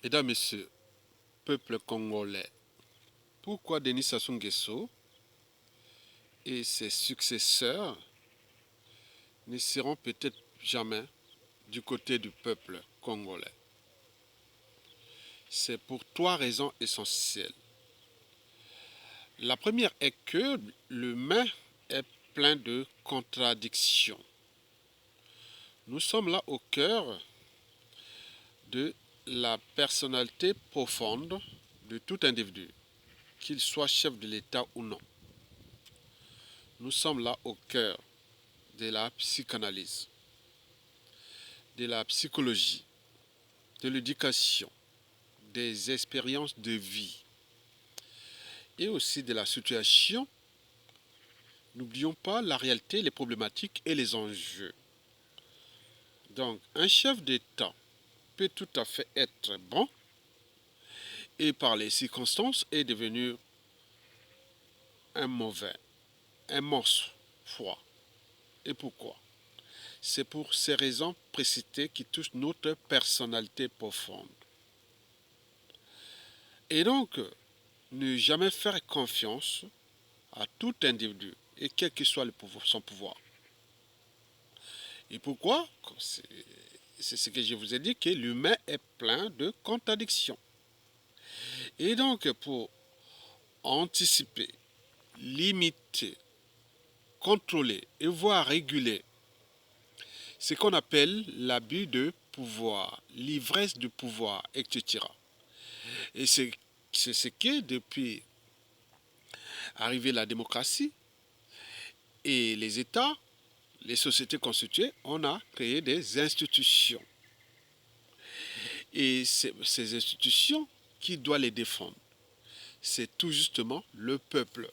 Mesdames, Messieurs, peuple congolais, pourquoi Denis Sassou Nguesso et ses successeurs ne seront peut-être jamais du côté du peuple congolais? C'est pour trois raisons essentielles. La première est que l'humain est plein de contradictions. Nous sommes là au cœur de la personnalité profonde de tout individu, qu'il soit chef de l'État ou non. Nous sommes là au cœur de la psychanalyse, de la psychologie, de l'éducation, des expériences de vie et aussi de la situation. N'oublions pas la réalité, les problématiques et les enjeux. Donc, un chef d'État peut tout à fait être bon et par les circonstances est devenu un mauvais, un monstre froid. Et pourquoi? C'est pour ces raisons précitées qui touchent notre personnalité profonde. Et donc, ne jamais faire confiance à tout individu, et quel que soit son pouvoir. Et pourquoi? C'est ce que je vous ai dit, que l'humain est plein de contradictions. Et donc, pour anticiper, limiter, contrôler et voire réguler ce qu'on appelle l'abus de pouvoir, l'ivresse du pouvoir, etc. Et c'est ce qui, depuis arrivée la démocratie et les États, les sociétés constituées, on a créé des institutions. Et ces institutions, qui doit les défendre? C'est tout justement le peuple.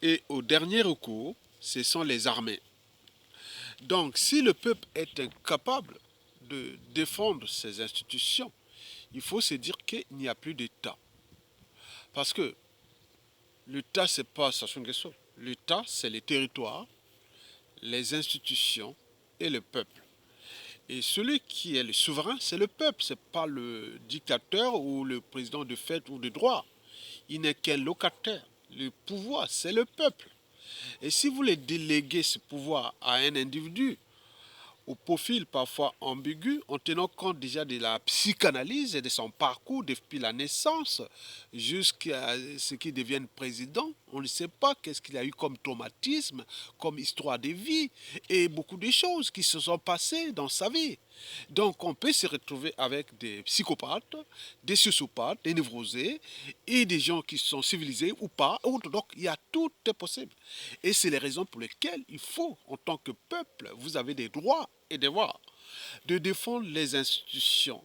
Et au dernier recours, ce sont les armées. Donc, si le peuple est incapable de défendre ces institutions, il faut se dire qu'il n'y a plus d'État. Parce que l'État, ce n'est pas Sassou Nguesso. L'État, c'est les territoires, les institutions et le peuple. Et celui qui est le souverain, c'est le peuple, ce n'est pas le dictateur ou le président de fait ou de droit. Il n'est qu'un locataire. Le pouvoir, c'est le peuple. Et si vous voulez déléguer ce pouvoir à un individu, au profil parfois ambigu, en tenant compte déjà de la psychanalyse et de son parcours depuis la naissance jusqu'à ce qu'il devienne président. On ne sait pas qu'est-ce qu'il a eu comme traumatisme, comme histoire de vie et beaucoup de choses qui se sont passées dans sa vie. Donc on peut se retrouver avec des psychopathes, des sociopathes, des névrosés et des gens qui sont civilisés ou pas. Donc il y a tout est possible. Et c'est les raisons pour lesquelles il faut, en tant que peuple, vous avez des droits et devoirs de défendre les institutions.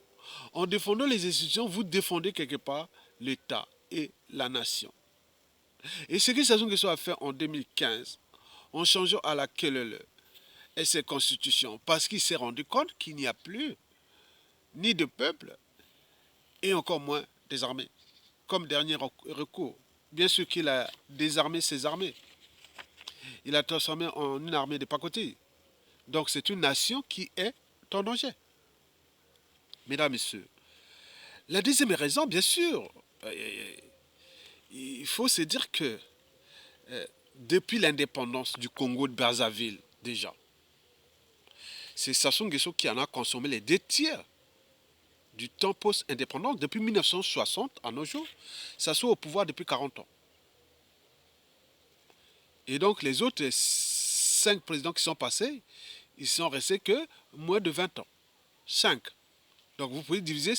En défendant les institutions, vous défendez quelque part l'État et la nation. Et ce que Sassou Nguesso a fait en 2015, en changeant à la Kelele et ses constitutions, parce qu'il s'est rendu compte qu'il n'y a plus ni de peuple et encore moins des armées, comme dernier recours. Bien sûr qu'il a désarmé ses armées. Il a transformé en une armée de pacotille. Donc c'est une nation qui est en danger. Mesdames, Messieurs. La deuxième raison, bien sûr, il faut se dire que depuis l'indépendance du Congo de Brazzaville, déjà, c'est Sassou Nguesso qui en a consommé les 2 tiers du temps post-indépendance. Depuis 1960 à nos jours, Sassou est au pouvoir depuis 40 ans. Et donc les autres 5 présidents qui sont passés, ils sont restés que moins de 20 ans. 5. Donc vous pouvez diviser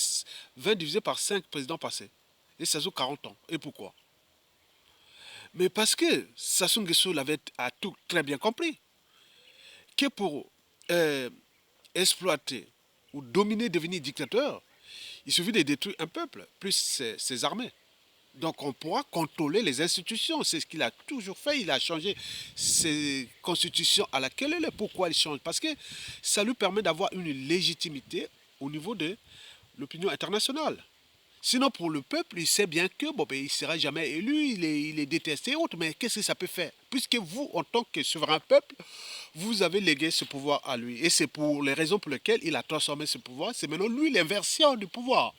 20 divisé par 5 présidents passés. Et Sassou 40 ans. Et pourquoi? Mais parce que Sassou Nguesso a tout très bien compris. Que pour exploiter ou dominer, devenir dictateur, il suffit de détruire un peuple, plus ses armées. Donc on pourra contrôler les institutions. C'est ce qu'il a toujours fait. Il a changé ses constitutions à laquelle elle est. Pourquoi il change? Parce que ça lui permet d'avoir une légitimité au niveau de l'opinion internationale. Sinon, pour le peuple, il sait bien que bon, ben, il ne sera jamais élu, il est détesté et autres. Mais qu'est-ce que ça peut faire? Puisque vous, en tant que souverain peuple, vous avez légué ce pouvoir à lui. Et c'est pour les raisons pour lesquelles il a transformé ce pouvoir. C'est maintenant lui l'inversion du pouvoir.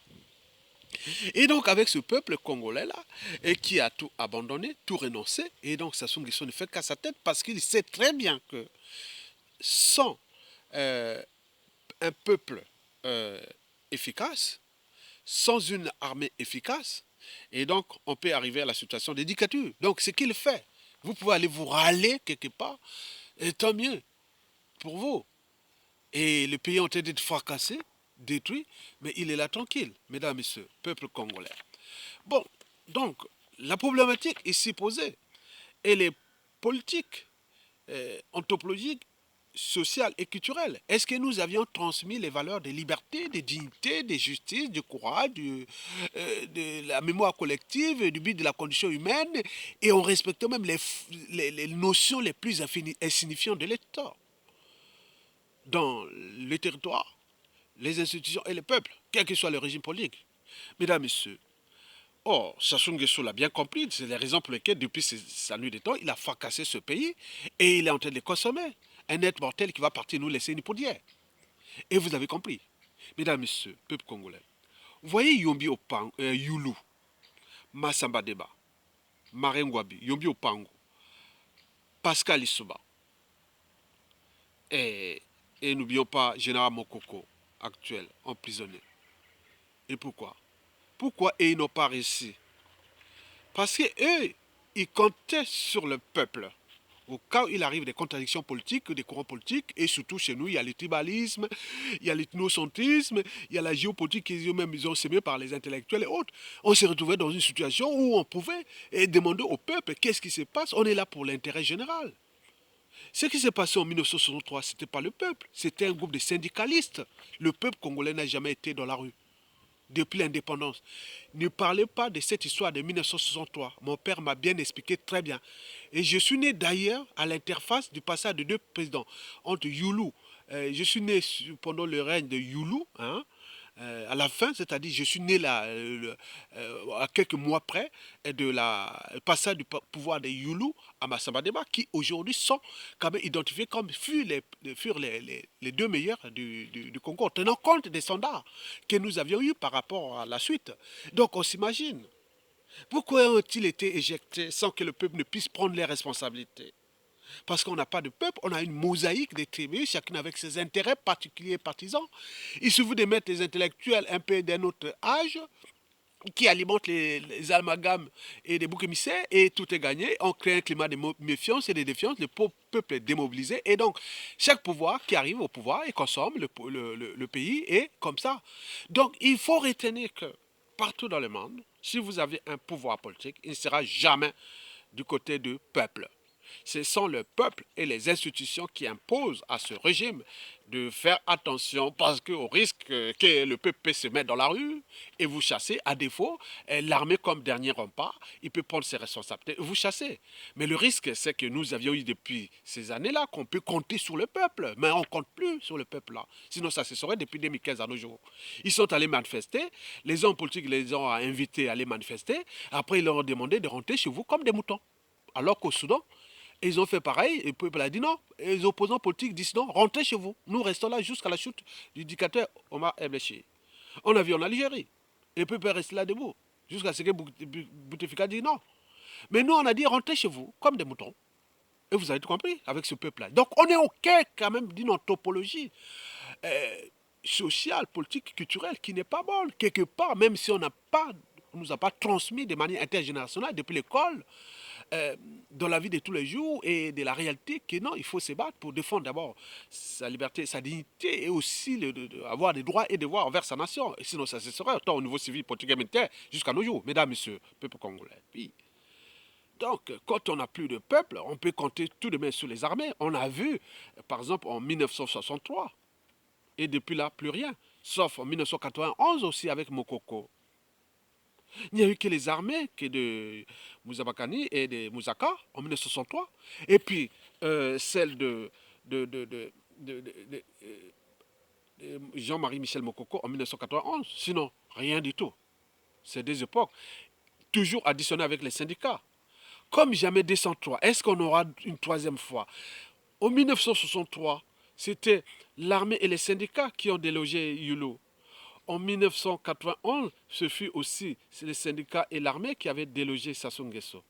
Et donc, avec ce peuple congolais-là, et qui a tout abandonné, tout renoncé, et donc Sassou Nguesso ne fait qu'à sa tête parce qu'il sait très bien que sans euh, un peuple euh, efficace, sans une armée efficace, et donc on peut arriver à la situation de dictature. Donc, ce qu'il fait, vous pouvez aller vous râler quelque part, et tant mieux pour vous. Et le pays est en train d'être fracassé, détruit, mais il est là tranquille, mesdames et messieurs, peuple congolais. Bon, donc, la problématique ici posée, elle est politique, anthropologique, sociale et culturelle. Est-ce que nous avions transmis les valeurs de liberté, de dignité, de justice, du courage, de la mémoire collective, du but de la condition humaine, et on respectait même les notions les plus insignifiantes de l'État dans le territoire, les institutions et les peuples, quel que soit le régime politique? Mesdames, Messieurs, or, Sassou Nguesso l'a bien compris, c'est la raison pour laquelle, depuis sa nuit des temps, il a fracassé ce pays et il est en train de le consommer. Un être mortel qui va partir nous laisser une poudière. Et vous avez compris. Mesdames, Messieurs, peuple congolais, vous voyez Yombi Opang, Yulu, Massamba Deba, Marengwabi, Yombi Opango, Pascal Issouba, et, et n'oublions pas Général Mokoko, actuel, emprisonné. Et pourquoi? Pourquoi ils n'ont pas réussi? Parce qu'eux, ils comptaient sur le peuple. Au cas où il arrive des contradictions politiques, des courants politiques, et surtout chez nous, il y a le tribalisme, il y a l'ethnocentrisme, il y a la géopolitique qu'ils eux-mêmes ils ont sémée par les intellectuels et autres. On s'est retrouvé dans une situation où on pouvait demander au peuple qu'est-ce qui se passe. On est là pour l'intérêt général. Ce qui s'est passé en 1963, ce n'était pas le peuple, c'était un groupe de syndicalistes. Le peuple congolais n'a jamais été dans la rue depuis l'indépendance. Ne parlez pas de cette histoire de 1963. Mon père m'a bien expliqué très bien. Et je suis né d'ailleurs à l'interface du passage de deux présidents, entre Youlou. Je suis né pendant le règne de Youlou, hein, à la fin, c'est-à-dire je suis né là, à quelques mois près de la passage du pouvoir des Youlou à Massamba qui aujourd'hui sont quand même identifiés comme furent les deux meilleurs du Congo, tenant compte des standards que nous avions eus par rapport à la suite. Donc on s'imagine, pourquoi ont-ils été éjectés sans que le peuple ne puisse prendre les responsabilités? Parce qu'on n'a pas de peuple, on a une mosaïque des tribus, chacune avec ses intérêts particuliers et partisans. Il suffit de mettre les intellectuels un peu d'un autre âge, qui alimentent les amalgames et des boucs émissaires, et tout est gagné. On crée un climat de méfiance et de défiance, le peuple est démobilisé, et donc chaque pouvoir qui arrive au pouvoir et consomme le pays, et comme ça. Donc il faut retenir que partout dans le monde, si vous avez un pouvoir politique, il ne sera jamais du côté du peuple. Ce sont le peuple et les institutions qui imposent à ce régime de faire attention parce qu'au risque que le peuple peut se mettre dans la rue et vous chasser, à défaut, l'armée comme dernier rempart, il peut prendre ses responsabilités et vous chasser. Mais le risque, c'est que nous avions eu depuis ces années-là qu'on peut compter sur le peuple, mais on ne compte plus sur le peuple-là. Sinon, ça se saurait depuis 2015 à nos jours. Ils sont allés manifester, les hommes politiques les ont invités à aller manifester, après ils leur ont demandé de rentrer chez vous comme des moutons. Alors qu'au Soudan, ils ont fait pareil, et le peuple a dit non. Et les opposants politiques disent non, rentrez chez vous. Nous restons là jusqu'à la chute du dictateur Omar el-Béchir. On a vu en Algérie. Et le peuple est resté là debout. Jusqu'à ce que Bouteflika dit non. Mais nous, on a dit rentrez chez vous, comme des moutons. Et vous avez tout compris avec ce peuple-là. Donc on est au cœur quand même d'une anthropologie euh, sociale, politique, culturelle qui n'est pas bonne. Quelque part, même si on nous a pas transmis de manière intergénérationnelle depuis l'école, dans la vie de tous les jours et de la réalité que non, il faut se battre pour défendre d'abord sa liberté, sa dignité et aussi avoir des droits et devoirs envers sa nation. Et sinon, ça se serait autant au niveau civil, politique et militaire jusqu'à nos jours, mesdames, messieurs, peuple congolais. Puis, donc, quand on n'a plus de peuple, on peut compter tout de même sur les armées. On a vu, par exemple, en 1963, et depuis là, plus rien. Sauf en 1991 aussi avec Mokoko. Il n'y a eu que les armées que de Mouzabakani et de Mouzaka en 1963. Et puis celle de Jean-Marie Michel Mokoko en 1991. Sinon, rien du tout. ces deux époques, toujours additionné avec les syndicats. Comme jamais 203, est-ce qu'on aura une troisième fois? En 1963, c'était l'armée et les syndicats qui ont délogé Yulo. En 1991, ce fut aussi les syndicats et l'armée qui avaient délogé Sassou Nguesso.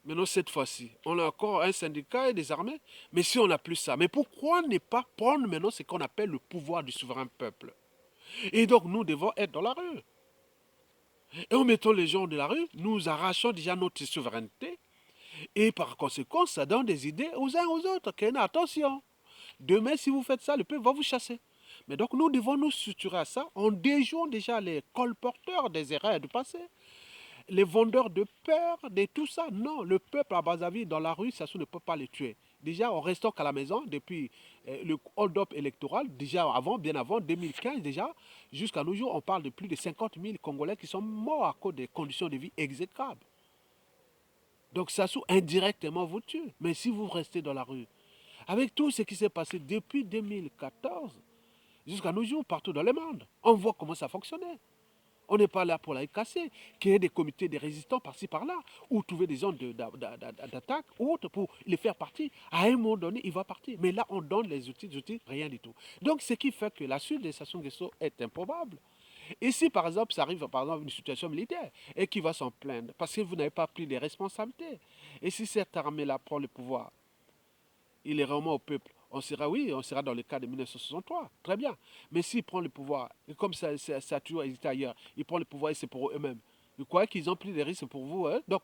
Maintenant, cette fois-ci, on a encore un syndicat et des armées, mais si on n'a plus ça, mais pourquoi ne pas prendre maintenant ce qu'on appelle le pouvoir du souverain peuple? Et donc, nous devons être dans la rue. Et en mettant les gens de la rue, nous arrachons déjà notre souveraineté. Et par conséquent, ça donne des idées aux uns aux autres. Attention, demain, si vous faites ça, le peuple va vous chasser. Mais donc, nous devons nous structurer à ça en déjouant déjà les colporteurs des erreurs du passé, les vendeurs de peur, de tout ça. Non, le peuple à Brazzaville, dans la rue, ça ne peut pas les tuer. Déjà, on reste qu'à la maison depuis le hold-up électoral, déjà avant, bien avant, 2015 déjà, jusqu'à nos jours, on parle de plus de 50 000 Congolais qui sont morts à cause des conditions de vie exécrables. Donc Sassou indirectement vous tue. Mais si vous restez dans la rue, avec tout ce qui s'est passé depuis 2014 jusqu'à nos jours, partout dans le monde, on voit comment ça fonctionnait. On n'est pas là pour la casser, créer des comités de résistants par-ci par-là, ou trouver des zones d'attaque, ou autres pour les faire partir. À un moment donné, il va partir. Mais là, on donne les outils, rien du tout. Donc, ce qui fait que la suite de Sassou Nguesso est improbable. Et si, par exemple, ça arrive, par exemple, une situation militaire, et qui va s'en plaindre, parce que vous n'avez pas pris les responsabilités. Et si cette armée-là prend le pouvoir, il est vraiment au peuple. On sera, oui, on sera dans le cas de 1963, très bien. Mais s'il prend le pouvoir, et comme ça a toujours existé ailleurs, il prend le pouvoir et c'est pour eux-mêmes. Vous croyez qu'ils ont pris des risques pour vous, hein? Donc,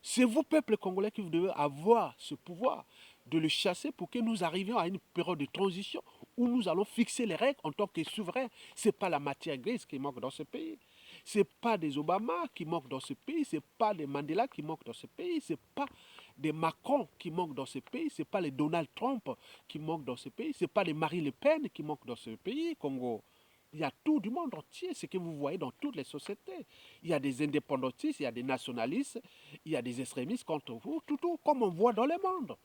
c'est vous, peuple congolais, qui vous devez avoir ce pouvoir de le chasser pour que nous arrivions à une période de transition où nous allons fixer les règles en tant que souverains. Ce n'est pas la matière grise qui manque dans ce pays. Ce n'est pas des Obama qui manquent dans ce pays. Ce n'est pas des Mandela qui manquent dans ce pays. Ce n'est pas des Macron qui manquent dans ce pays. Ce n'est pas les Donald Trump qui manquent dans ce pays. Ce n'est pas les Marine Le Pen qui manquent dans ce pays, Congo. Il y a tout du monde entier, ce que vous voyez dans toutes les sociétés. Il y a des indépendantistes, il y a des nationalistes, il y a des extrémistes contre vous, tout comme on voit dans le monde.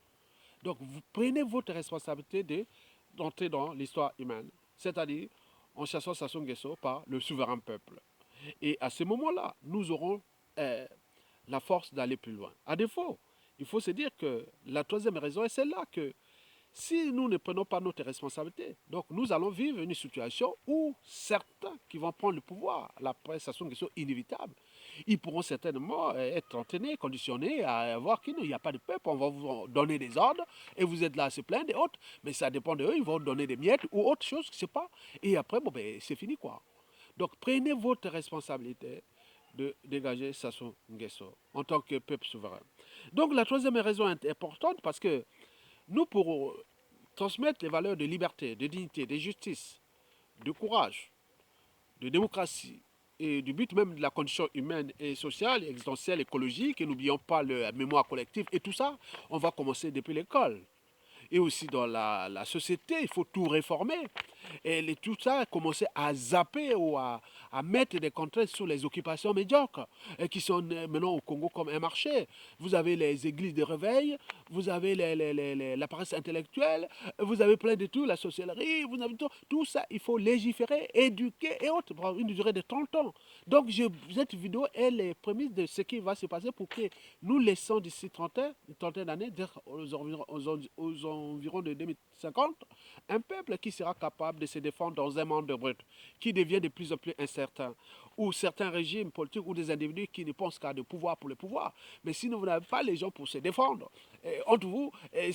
Donc, vous prenez votre responsabilité d'entrer dans l'histoire humaine, c'est-à-dire en chassant Sassou Nguesso par le souverain peuple. Et à ce moment-là, nous aurons la force d'aller plus loin. À défaut, il faut se dire que la troisième raison est celle-là, que si nous ne prenons pas notre responsabilité, donc nous allons vivre une situation où certains qui vont prendre le pouvoir, la prestation qui sont inévitables, ils pourront certainement être entraînés, conditionnés à voir qu'il n'y a pas de peuple, on va vous donner des ordres et vous êtes là à se plaindre et autres, mais ça dépend d'eux, ils vont donner des miettes ou autre chose, je ne sais pas, et après, bon, ben, c'est fini quoi. Donc prenez votre responsabilité de dégager Sassou Nguesso en tant que peuple souverain. Donc la troisième raison est importante parce que nous, pour transmettre les valeurs de liberté, de dignité, de justice, de courage, de démocratie et du but même de la condition humaine et sociale, existentielle, écologique, et n'oublions pas la mémoire collective et tout ça, on va commencer depuis l'école. Et aussi dans la société, il faut tout réformer. Et tout ça a commencé à zapper ou à mettre des contraintes sur les occupations médiocres qui sont maintenant au Congo comme un marché. Vous avez les églises de réveil, vous avez la presse intellectuelle, vous avez plein de tout, la sorcellerie, vous avez tout ça, il faut légiférer, éduquer et autres, pour une durée de 30 ans. Donc cette vidéo est les prémices de ce qui va se passer pour que nous laissons d'ici une trentaine d'années, aux environs de 2050, un peuple qui sera capable de se défendre dans un monde brut, qui devient de plus en plus incertain, où certains régimes politiques ou des individus qui ne pensent qu'à de pouvoir pour le pouvoir. Mais si vous n'avez pas les gens pour se défendre, entre vous,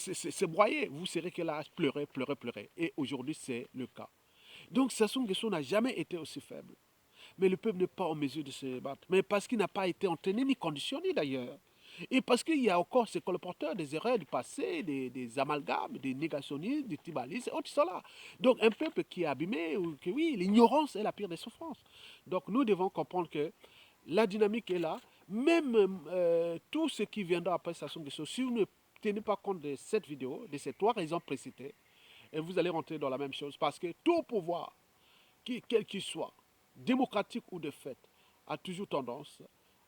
c'est broyer, vous serez que là, pleurer, pleurer, pleurer. Et aujourd'hui, c'est le cas. Donc Sassou Nguesso n'a jamais été aussi faible. Mais le peuple n'est pas en mesure de se battre. Mais parce qu'il n'a pas été entraîné ni conditionné d'ailleurs. Et parce qu'il y a encore ces colporteurs des erreurs du passé, des amalgames, des négationnistes, des tribalistes, autres sont là. Donc un peuple qui est abîmé, ou que oui, l'ignorance est la pire des souffrances. Donc nous devons comprendre que la dynamique est là. Même tout ce qui viendra après Sassou Nguesso, si vous ne tenez pas compte de cette vidéo, de ces trois raisons précitées, et vous allez rentrer dans la même chose. Parce que tout pouvoir, quel qu'il soit, démocratique ou de fait, a toujours tendance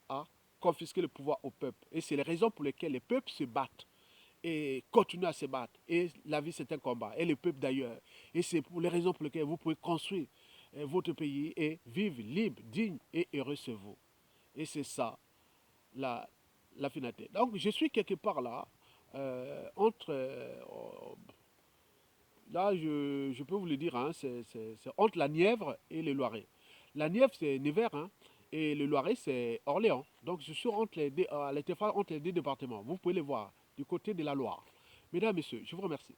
à confisquer le pouvoir au peuple. Et c'est les raisons pour lesquelles les peuples se battent et continuent à se battre. Et la vie, c'est un combat. Et le peuple d'ailleurs. Et c'est pour les raisons pour lesquelles vous pouvez construire votre pays et vivent libres, dignes et heureux chez vous. Et c'est ça la, la finalité. Donc je suis quelque part là, entre... là, je peux vous le dire, hein, c'est entre la Nièvre et le Loiret. La Nièvre, c'est Nevers, hein, et le Loiret, c'est Orléans. Donc je suis entre les deux, à l'étofage entre les deux départements. Vous pouvez les voir du côté de la Loire. Mesdames, Messieurs, je vous remercie.